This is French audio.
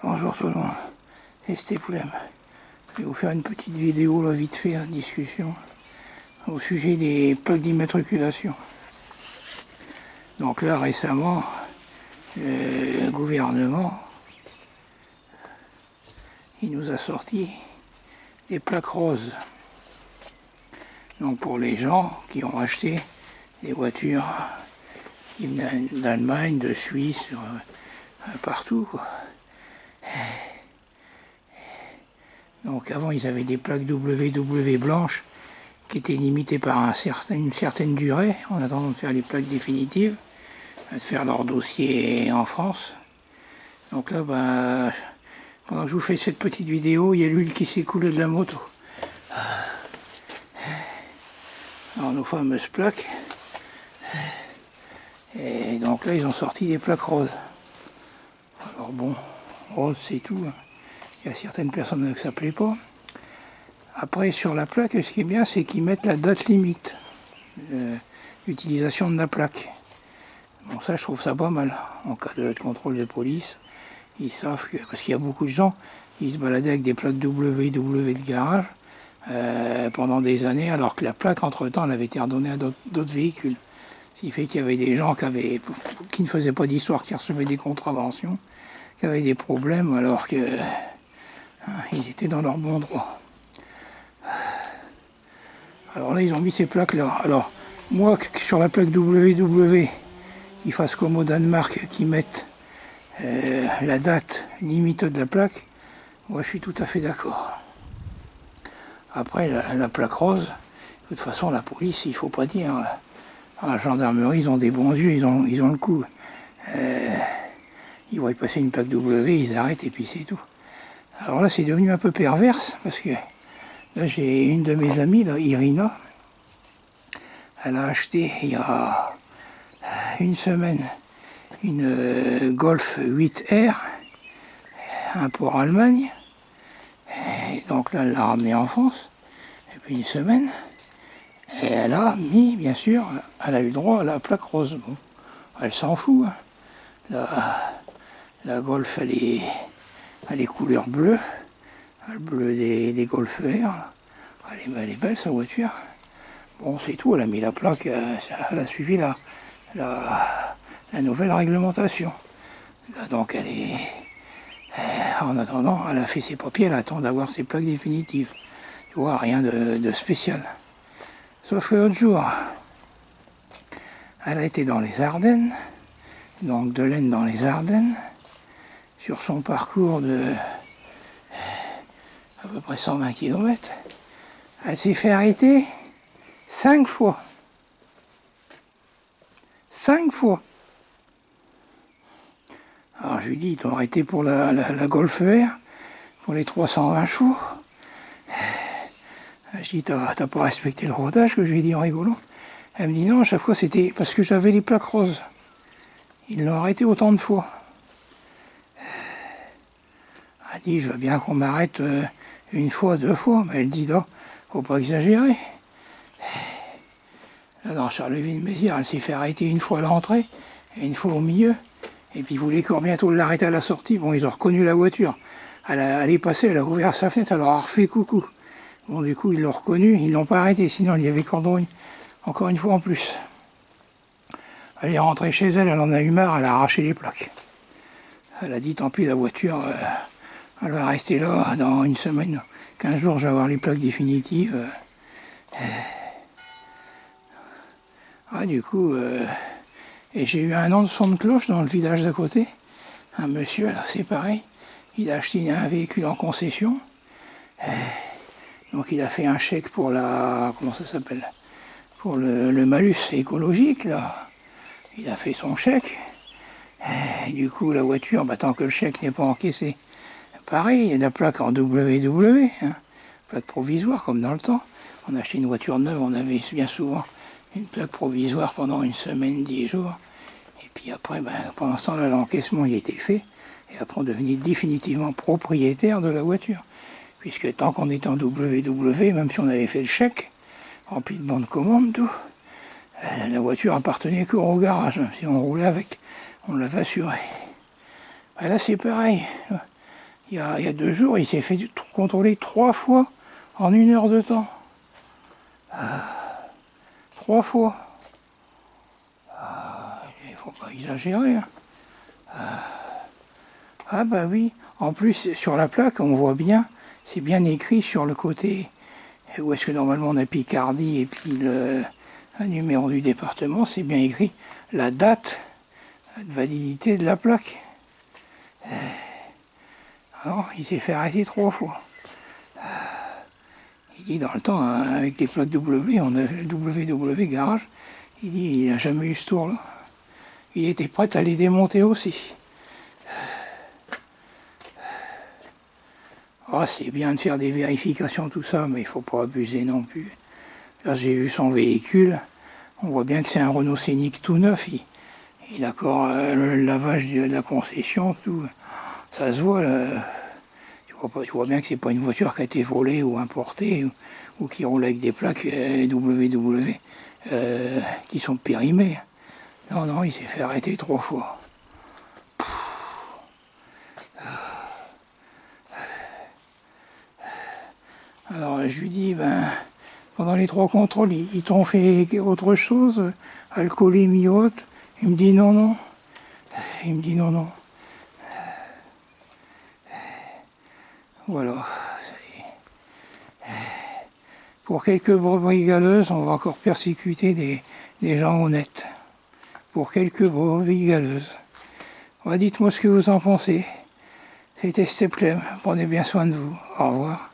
Bonjour tout le monde, c'est Stépoulem. Je vais vous faire une petite vidéo là, vite fait, en discussion au sujet des plaques d'immatriculation. Donc là récemment, le gouvernement il nous a sorti des plaques roses. Donc pour les gens qui ont acheté des voitures qui viennent d'Allemagne, de Suisse, partout, quoi. Donc avant ils avaient des plaques WW blanches qui étaient limitées par une certaine durée en attendant de faire les plaques définitives, de faire leur dossier en France. Donc là, pendant que je vous fais cette petite vidéo, il y a l'huile qui s'écoule de la moto. Alors nos fameuses plaques. Et donc là ils ont sorti des plaques roses. Alors bon, rose c'est tout. Il y a certaines personnes que ça ne plaît pas. Après sur la plaque, ce qui est bien c'est qu'ils mettent la date limite d'utilisation de la plaque. Bon ça je trouve ça pas mal. En cas de contrôle de police, ils savent que, parce qu'il y a beaucoup de gens qui se baladaient avec des plaques WW de garage pendant des années, alors que la plaque entre temps elle avait été redonnée à d'autres véhicules. Ce qui fait qu'il y avait des gens qui ne faisaient pas d'histoire, qui recevaient des contraventions, qui avaient des problèmes alors que ils étaient dans leur bon droit. Alors là ils ont mis ces plaques là. Alors moi sur la plaque WW, qu'ils fassent comme au Danemark, qui mettent la date limite de la plaque, moi je suis tout à fait d'accord. Après la plaque rose, de toute façon la police, il ne faut pas dire. La gendarmerie, ils ont des bons yeux, ils ont le coup. Ils voient passer une plaque W, ils arrêtent et puis c'est tout. Alors là, c'est devenu un peu perverse, parce que là, j'ai une de mes amies, là, Irina, elle a acheté il y a une semaine une Golf 8R, un port Allemagne. Et donc là, elle l'a ramené en France, et puis une semaine. Et elle a mis, bien sûr, elle a eu le droit à la plaque rose. Bon, elle s'en fout. Hein. La Golf, elle est couleur bleue. Le bleu des Golf R. Elle est belle, sa voiture. Bon, c'est tout, elle a mis la plaque, elle a suivi la nouvelle réglementation. Donc elle est... En attendant, elle a fait ses papiers, elle attend d'avoir ses plaques définitives. Tu vois, rien de spécial. Sauf que l'autre jour, elle a été dans les Ardennes, donc de l'Aisne dans les Ardennes, sur son parcours de à peu près 120 km. Elle s'est fait arrêter 5 fois. 5 fois. Alors je lui dis, ils t'ont arrêté pour la Golf R, pour les 320 chevaux. Je dis, t'as pas respecté le rodage, que je lui ai dit en rigolant. Elle me dit non, à chaque fois c'était parce que j'avais les plaques roses. Ils l'ont arrêté autant de fois. Elle dit, je veux bien qu'on m'arrête une fois, 2 fois, mais elle dit non, faut pas exagérer. Là, dans Charleville-Mézières, elle s'est fait arrêter une fois à l'entrée et une fois au milieu. Et puis ils voulaient bientôt l'arrêter à la sortie. Bon, ils ont reconnu la voiture. Elle est passée, elle a ouvert sa fenêtre, elle leur a refait coucou. Bon, du coup, ils l'ont reconnu, ils l'ont pas arrêté, sinon il y avait cordonnier. Encore une fois en plus. Elle est rentrée chez elle, elle en a eu marre, elle a arraché les plaques. Elle a dit, tant pis, la voiture, elle va rester là dans une semaine, 15 jours, je vais avoir les plaques définitives. Du coup, et j'ai eu un an de son de cloche dans le village d'à côté. Un monsieur, là, c'est pareil, il a acheté un véhicule en concession. Donc il a fait un chèque pour comment ça s'appelle, pour le malus écologique, là. Il a fait son chèque. Et du coup, la voiture, tant que le chèque n'est pas encaissé, pareil, il y a la plaque en WW, hein, plaque provisoire, comme dans le temps. On achetait une voiture neuve, on avait bien souvent une plaque provisoire pendant une semaine, 10 jours. Et puis après, pendant ce temps-là, l'encaissement y était fait. Et après, on devenait définitivement propriétaire de la voiture. Puisque tant qu'on était en WW, même si on avait fait le chèque, rempli de bons de commande, tout, la voiture appartenait qu'au garage. Même si on roulait avec, on l'avait assuré. Là, c'est pareil. il y a 2 jours, il s'est fait contrôler 3 fois en 1 heure de temps. 3 fois. Il ne faut pas exagérer. Hein. Ah bah oui, en plus sur la plaque on voit bien, c'est bien écrit sur le côté où est-ce que normalement on a Picardie et puis le numéro du département, c'est bien écrit la date de validité de la plaque. Alors il s'est fait arrêter 3 fois. Il dit dans le temps, hein, avec les plaques W, on a WW garage, il dit il n'a jamais eu ce tour là. Il était prêt à les démonter aussi. Ah, c'est bien de faire des vérifications, tout ça, mais il ne faut pas abuser non plus. Là, j'ai vu son véhicule, on voit bien que c'est un Renault Scénic tout neuf. Il a encore le lavage de la concession, tout. Ça se voit, tu vois bien que c'est pas une voiture qui a été volée ou importée, ou qui roule avec des plaques WW qui sont périmées. Non, non, il s'est fait arrêter 3 fois. Alors je lui dis, pendant les 3 contrôles, ils t'ont fait autre chose, alcoolémie haute. Il me dit non, non. Il me dit non, non. Voilà. Pour quelques brebis galeuses, on va encore persécuter des gens honnêtes. Pour quelques brebis galeuses. Dites-moi ce que vous en pensez. C'était Steplem. Prenez bien soin de vous. Au revoir.